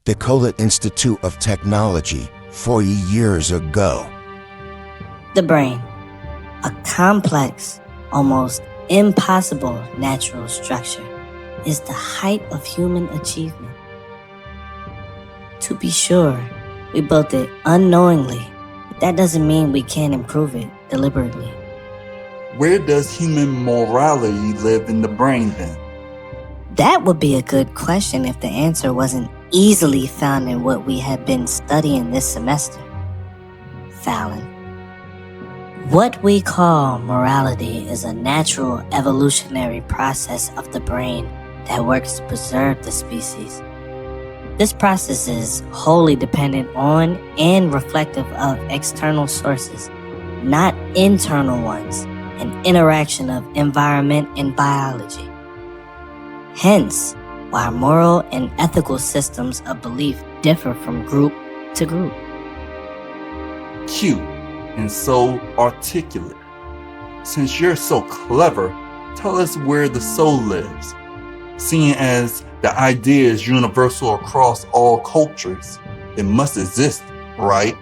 Dakota Institute of Technology 40 years ago. The brain, a complex, almost impossible natural structure, is the height of human achievement. To be sure, we built it unknowingly, but that doesn't mean we can't improve it deliberately. Where does human morality live in the brain then? That would be a good question if the answer wasn't easily found in what we have been studying this semester. Fallon. What we call morality is a natural evolutionary process of the brain that works to preserve the species. This process is wholly dependent on and reflective of external sources, not internal ones, an interaction of environment and biology. Hence, why moral and ethical systems of belief differ from group to group. Cute and so articulate. Since you're so clever, tell us where the soul lives. Seeing as the idea is universal across all cultures, it must exist, right?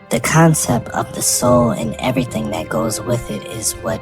The concept of the soul and everything that goes with it is what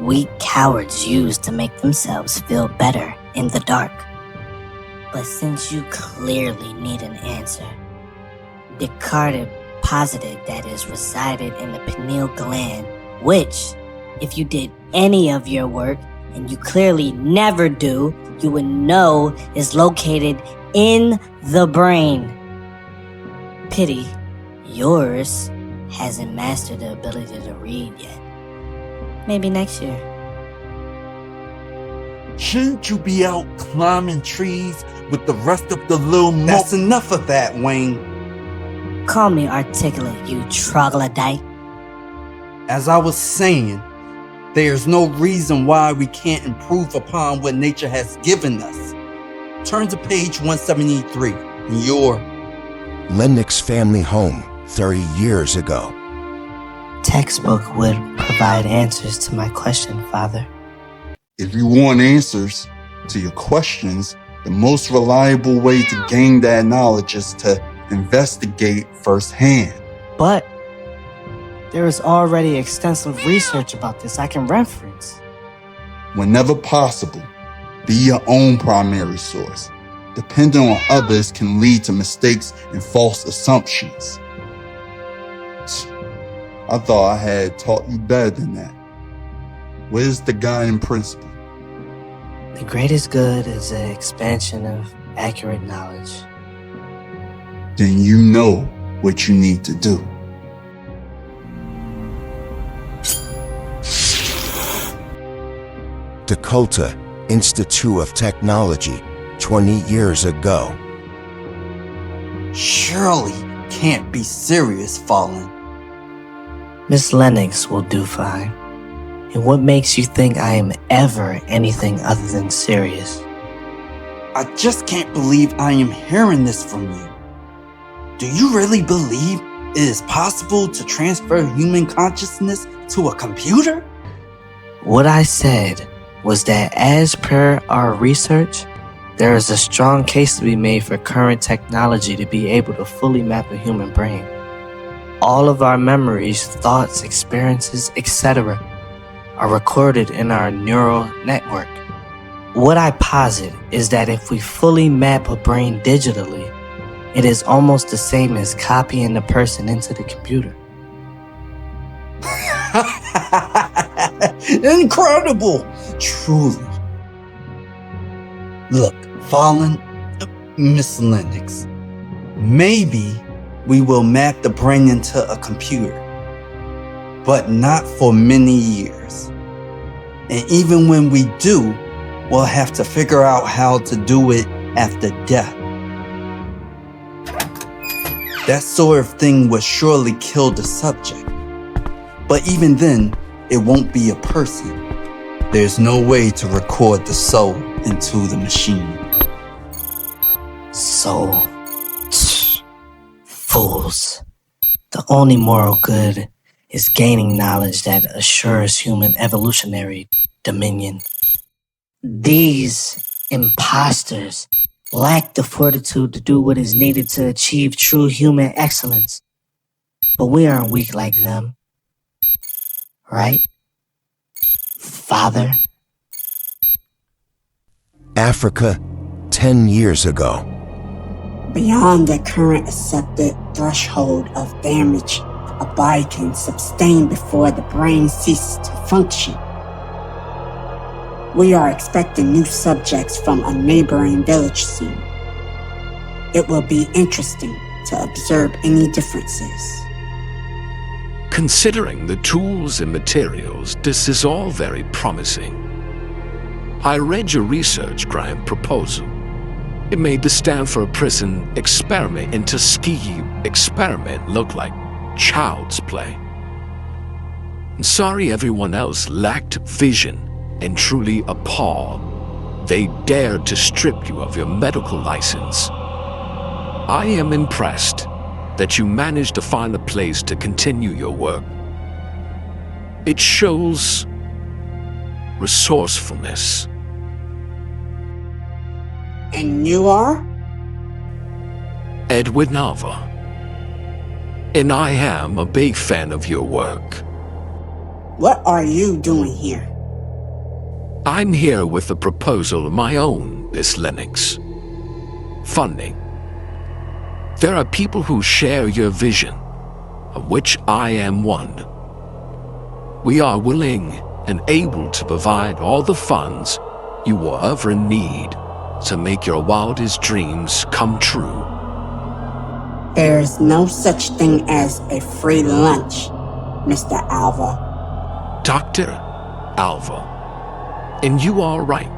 weak cowards use to make themselves feel better in the dark. But since you clearly need an answer, Dakota posited that it resided in the pineal gland, which, if you did any of your work, and you clearly never do, you would know is located in the brain. Pity, yours hasn't mastered the ability to read yet. Maybe next year. Shouldn't you be out climbing trees with the rest of the little That's enough of that, Wayne. Call me articulate, you troglodyte. As I was saying, there's no reason why we can't improve upon what nature has given us. Turn to page 173 in your Lennox family home 30 years ago. Textbook would provide answers to my question, Father. If you want answers to your questions, the most reliable way to gain that knowledge is to investigate firsthand. But there is already extensive research about this I can reference. Whenever possible, be your own primary source. Depending on others can lead to mistakes and false assumptions. I thought I had taught you better than that. Where's the guiding principle? The greatest good is the expansion of accurate knowledge. Then you know what you need to do. Dakota Institute of Technology 20 years ago. surely can't be serious, Fallen. Miss Lennox will do fine. And what makes you think I am ever anything other than serious? I just can't believe I am hearing this from you. Do you really believe it is possible to transfer human consciousness to a computer? What I said was that as per our research, there is a strong case to be made for current technology to be able to fully map a human brain. All of our memories, thoughts, experiences, etc. are recorded in our neural network. What I posit is that if we fully map a brain digitally, it is almost the same as copying the person into the computer. Incredible! Truly. Look, Fallen, Miss Lennox, maybe we will map the brain into a computer, but not for many years. And even when we do, we'll have to figure out how to do it after death. That sort of thing would surely kill the subject. But even then, it won't be a person. There's no way to record the soul into the machine. Soul. Fools. The only moral good is gaining knowledge that assures human evolutionary dominion. These imposters lack the fortitude to do what is needed to achieve true human excellence. But we aren't weak like them. Right? Father? Africa, 10 years ago. Beyond the current accepted threshold of damage a body can sustain before the brain ceases to function. We are expecting new subjects from a neighboring village soon. It will be interesting to observe any differences. Considering the tools and materials, this is all very promising. I read your research grant proposal. It made the Stanford Prison experiment in Tuskegee experiment look like child's play. Sorry everyone else lacked vision and truly appalled. They dared to strip you of your medical license. I am impressed that you managed to find a place to continue your work. It shows resourcefulness. And you are? Edward Nava. And I am a big fan of your work. What are you doing here? I'm here with a proposal of my own, Miss Lennox. Funding. There are people who share your vision, of which I am one. We are willing and able to provide all the funds you will ever need to make your wildest dreams come true. There is no such thing as a free lunch, Mr. Alva. Dr. Alva. And you are right.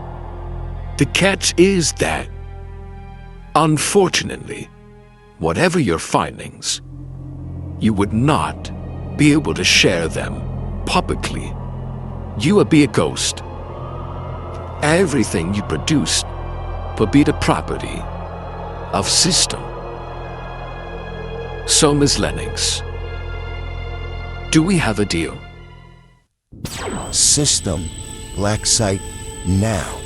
The catch is that, unfortunately, whatever your findings, you would not be able to share them publicly. You would be a ghost. Everything you produced would be the property of system. So, Ms. Lennox, do we have a deal? System. Black site now.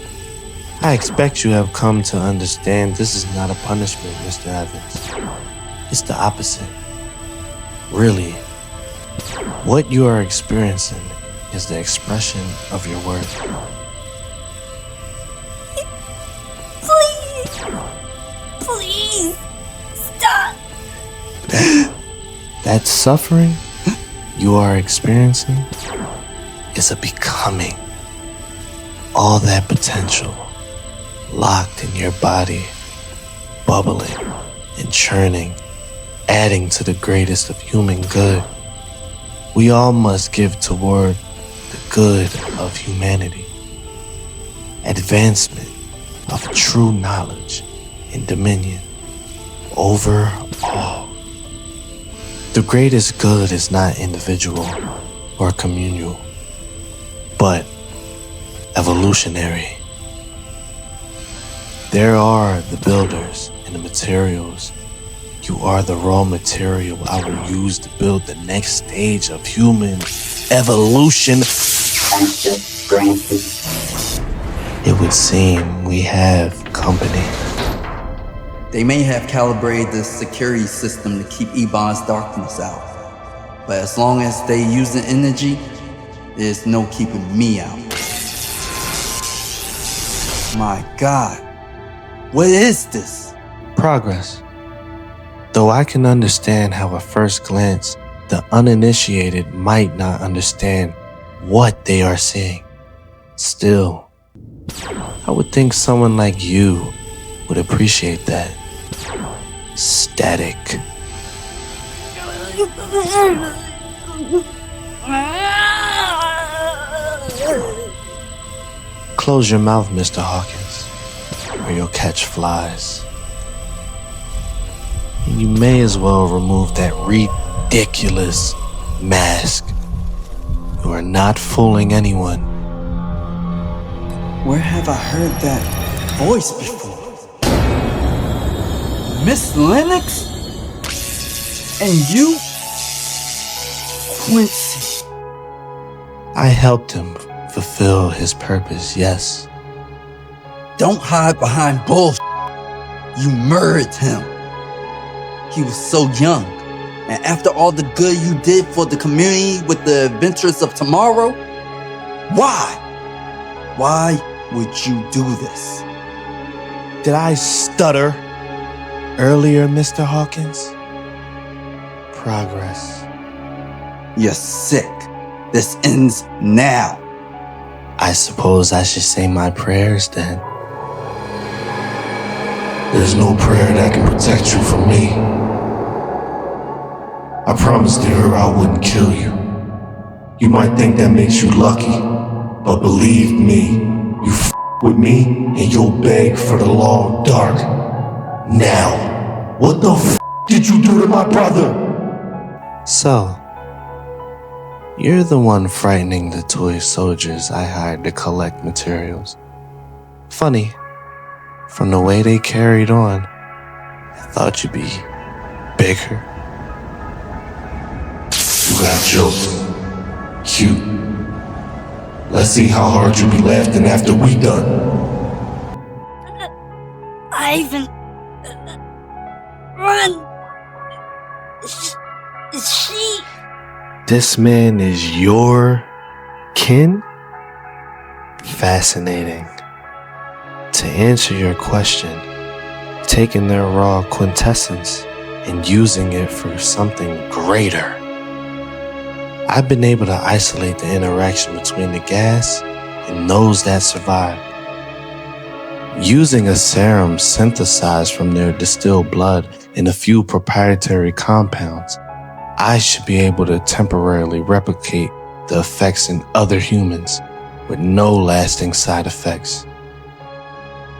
I expect you have come to understand this is not a punishment, Mr. Evans. It's the opposite. Really, what you are experiencing is the expression of your worth. Please, stop. That suffering you are experiencing is a becoming. All that potential locked in your body, bubbling and churning, adding to the greatest of human good. We all must give toward the good of humanity, advancement of true knowledge and dominion over all. The greatest good is not individual or communal, but evolutionary. There are the builders and the materials. You are the raw material I will use to build the next stage of human evolution. Access granted. It would seem we have company. They may have calibrated the security system to keep Ebon's darkness out, but as long as they use the energy, there's no keeping me out. My God, what is this? Progress. Though I can understand how at first glance, the uninitiated might not understand what they are seeing. Still, I would think someone like you would appreciate that. Static. Close your mouth, Mr. Hawkins, or you'll catch flies. And you may as well remove that ridiculous mask. You are not fooling anyone. Where have I heard that voice before? Miss Lennox? And you? Quincy. I helped him fulfill his purpose, yes. Don't hide behind bullshit. You murdered him. He was so young. And after all the good you did for the community with the Adventures of Tomorrow, why? Why would you do this? Did I stutter earlier, Mr. Hawkins? Progress. You're sick. This ends now. I suppose I should say my prayers then. There's no prayer that can protect you from me. I promised her I wouldn't kill you. You might think that makes you lucky, but believe me, you with me and you'll beg for the long dark. Now, what the did you do to my brother? So, you're the one frightening the toy soldiers I hired to collect materials. Funny, from the way they carried on, I thought you'd be bigger. You got jokes. Cute. Let's see how hard you be laughing after we done. Ivan, run! She... This man is your kin? Fascinating. To answer your question, taking their raw quintessence and using it for something greater. I've been able to isolate the interaction between the gas and those that survive. Using a serum synthesized from their distilled blood and a few proprietary compounds, I should be able to temporarily replicate the effects in other humans with no lasting side effects.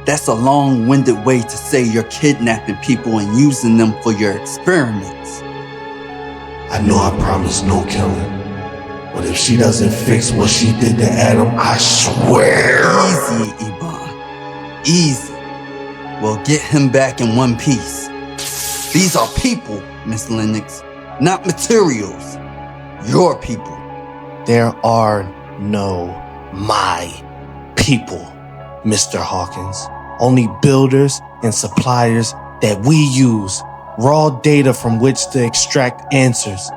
That's a long-winded way to say you're kidnapping people and using them for your experiments. I know I promised no killing, but if she doesn't fix what she did to Adam, I swear. Easy, Iban. Easy. We'll get him back in one piece. These are people, Miss Lennox, not materials. Your people. There are no my people, Mr. Hawkins. Only builders and suppliers that we use, raw data from which to extract answers.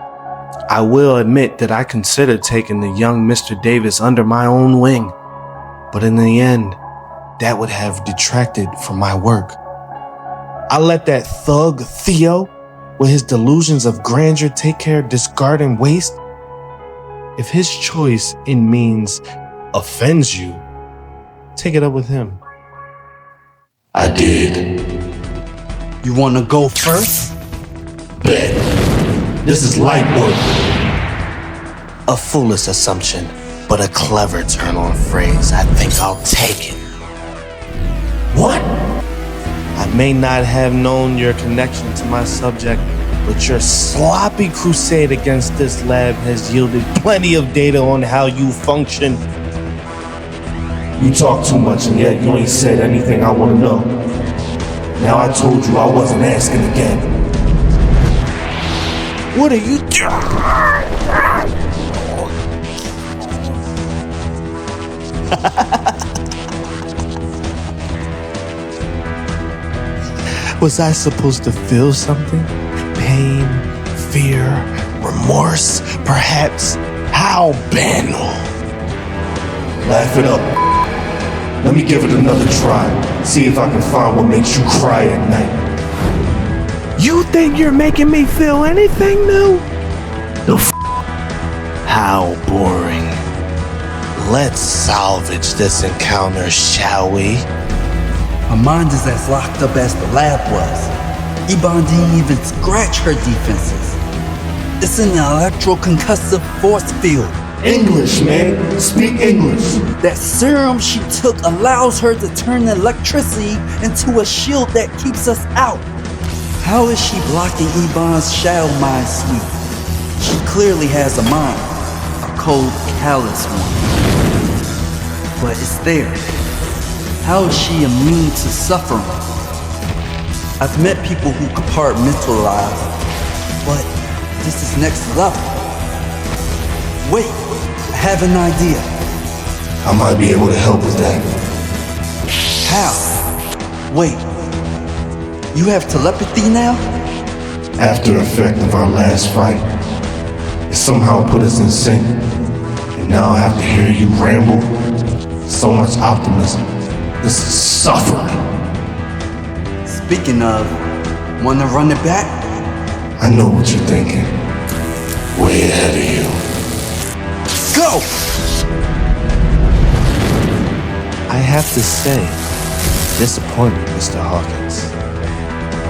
I will admit that I considered taking the young Mr. Davis under my own wing, but in the end, that would have detracted from my work. I let that thug Theo, with his delusions of grandeur, take care of discarding waste. If his choice in means offends you, take it up with him. I did. You wanna go first? Bet. This is light work. A foolish assumption, but a clever turn on phrase. I think I'll take it. What? I may not have known your connection to my subject, but your sloppy crusade against this lab has yielded plenty of data on how you function. You talk too much and yet you ain't said anything I want to know. Now I told you I wasn't asking again. What are you doing? Was I supposed to feel something? Pain, fear, remorse, perhaps? How, Ben? Laugh it up. Let me give it another try. See if I can find what makes you cry at night. You think you're making me feel anything new? How boring. Let's salvage this encounter, shall we? Her mind is as locked up as the lab was. Iban didn't even scratch her defenses. It's an electroconcussive force field. English, man. Speak English. That serum she took allows her to turn electricity into a shield that keeps us out. How is she blocking Iban's shadow mind sweep? She clearly has a mind, a cold, callous one. But it's there. How is she immune to suffering? I've met people who compartmentalize, but this is next level. Wait, I have an idea. I might be able to help with that. How? Wait, You have telepathy now? After effect of our last fight, it somehow put us in sync. And now I have to hear you ramble. So much optimism. This is suffering. Speaking of, wanna run it back? I know what you're thinking. Way ahead of you. Go! I have to say, disappointed, Mr. Hawkins.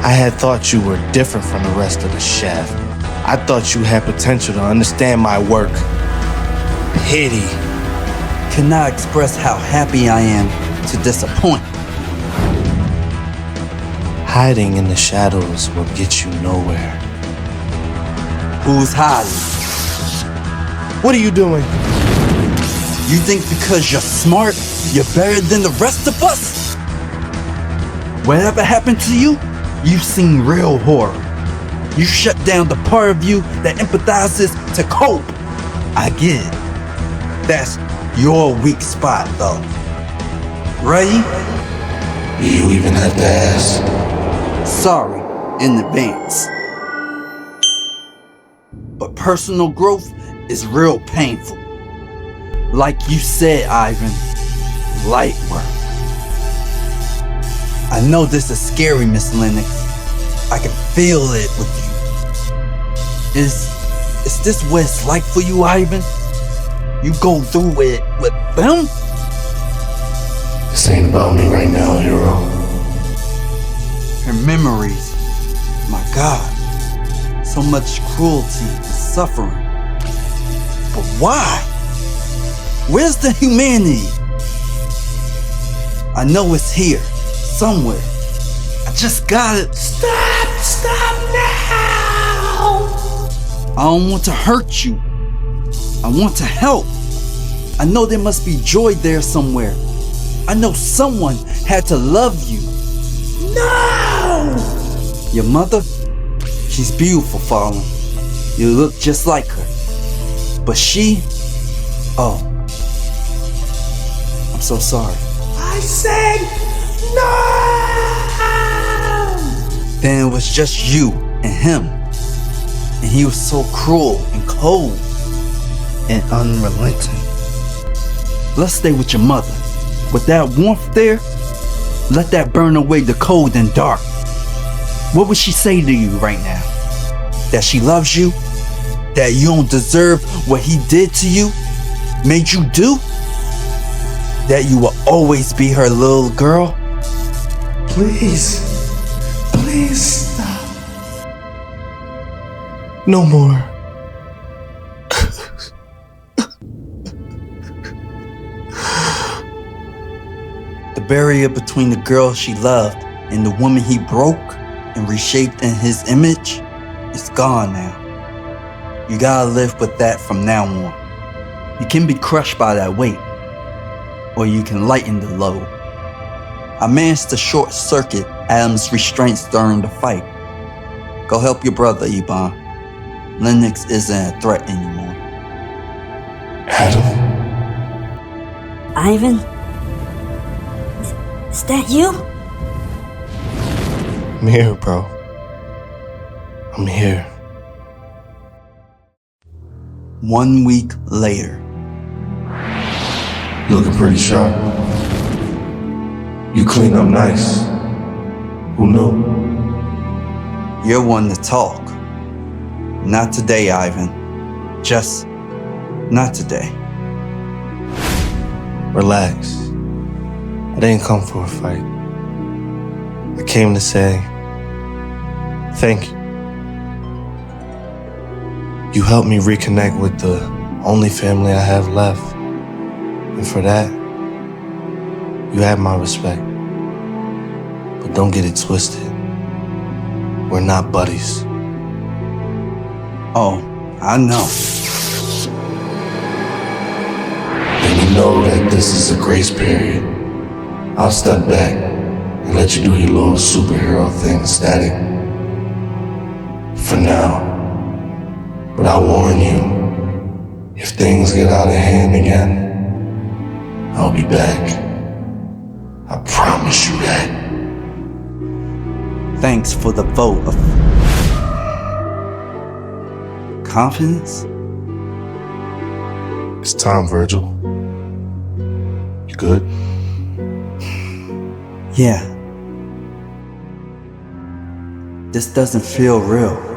I had thought you were different from the rest of the shaft. I thought you had potential to understand my work. Pity. Cannot express how happy I am to disappoint. Hiding in the shadows will get you nowhere. Who's hiding? What are you doing? You think because you're smart, you're better than the rest of us? Whatever happened to you, you've seen real horror. You shut down the part of you that empathizes to cope. I get it. That's your weak spot, though. Ready? You even have to ask. Sorry in advance. But personal growth is real painful. Like you said, Ivan, light work. I know this is scary, Miss Lennox. I can feel it with you. Is this what it's like for you, Ivan? You go through it with them? This ain't about me right now, hero. Her memories, my God. So much cruelty and suffering. But why? Where's the humanity? I know it's here, somewhere. I just gotta... Stop now! I don't want to hurt you. I want to help. I know there must be joy there somewhere. I know someone had to love you. No! Your mother? She's beautiful, Fallen. You look just like her. But she... Oh. I'm so sorry. I said no! Then it was just you and him. And he was so cruel and cold and unrelenting. Let's stay with your mother. With that warmth there, let that burn away the cold and dark. What would she say to you right now? That she loves you? That you don't deserve what he did to you? Made you do? That you will always be her little girl? Please. Please stop. No more. The barrier between the girl she loved and the woman he broke and reshaped in his image is gone now. You gotta live with that from now on. You can be crushed by that weight, or you can lighten the load. I managed to short circuit Adam's restraints during the fight. Go help your brother, Iban. Lennox isn't a threat anymore. Adam? Ivan? Is that you? I'm here, bro. I'm here. 1 week later. Looking pretty sharp. You clean up nice. Who knew? You're one to talk. Not today, Ivan. Just not today. Relax. I didn't come for a fight. I came to say thank you. You helped me reconnect with the only family I have left. And for that, you have my respect. But don't get it twisted. We're not buddies. Oh, I know. And you know that this is a grace period. I'll step back and let you do your little superhero thing, Static. For now. But I warn you, if things get out of hand again, I'll be back. I promise you that. thanks for the vote of confidence. It's time, Virgil. You good? Yeah. This doesn't feel real.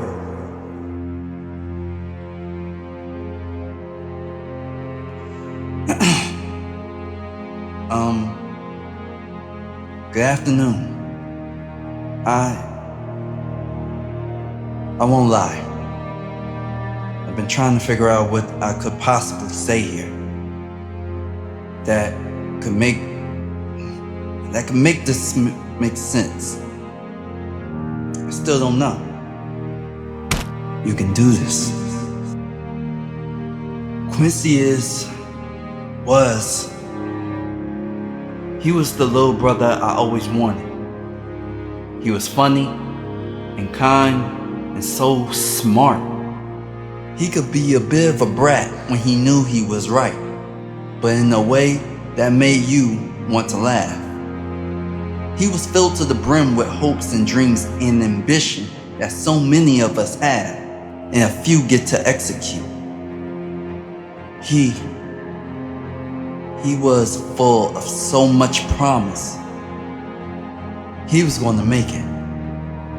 Good afternoon. I won't lie. I've been trying to figure out what I could possibly say here that could make this make sense. I still don't know. You can do this. Quincy he was the little brother I always wanted. He was funny and kind and so smart. He could be a bit of a brat when he knew he was right, but in a way that made you want to laugh. He was filled to the brim with hopes and dreams and ambition that so many of us have, and a few get to execute. He was full of so much promise. He was going to make it,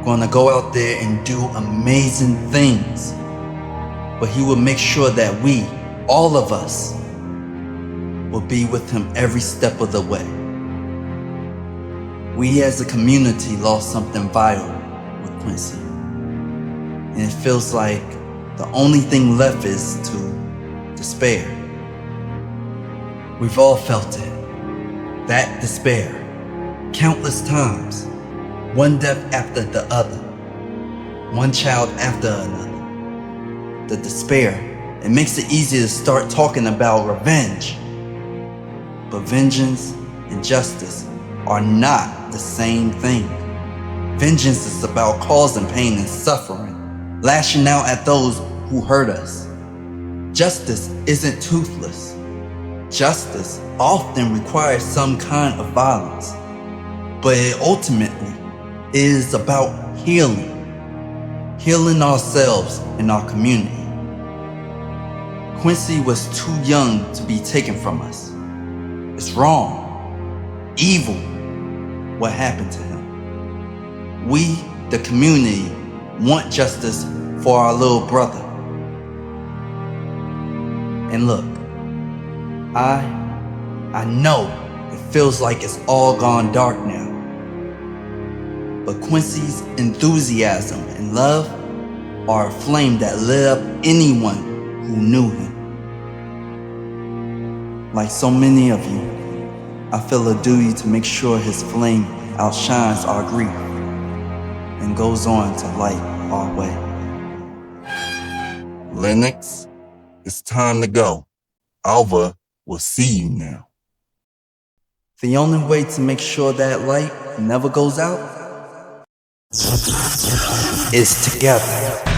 going to go out there and do amazing things. But he would make sure that we, all of us, will be with him every step of the way. We as a community lost something vital with Quincy. And it feels like the only thing left is to despair. We've all felt it. That despair. Countless times. One death after the other. One child after another. The despair, it makes it easy to start talking about revenge. But vengeance and justice are not the same thing. Vengeance is about causing pain and suffering, lashing out at those who hurt us. Justice isn't toothless. Justice often requires some kind of violence, but it ultimately is about healing ourselves and our community. Quincy was too young to be taken from us. It's wrong, evil, what happened to him. We, the community, want justice for our little brother. And look, I know it feels like it's all gone dark now. But Quincy's enthusiasm and love are a flame that lit up anyone who knew him. Like so many of you, I feel a duty to make sure his flame outshines our grief and goes on to light our way. Lennox, it's time to go. Alva will see you now. The only way to make sure that light never goes out is together.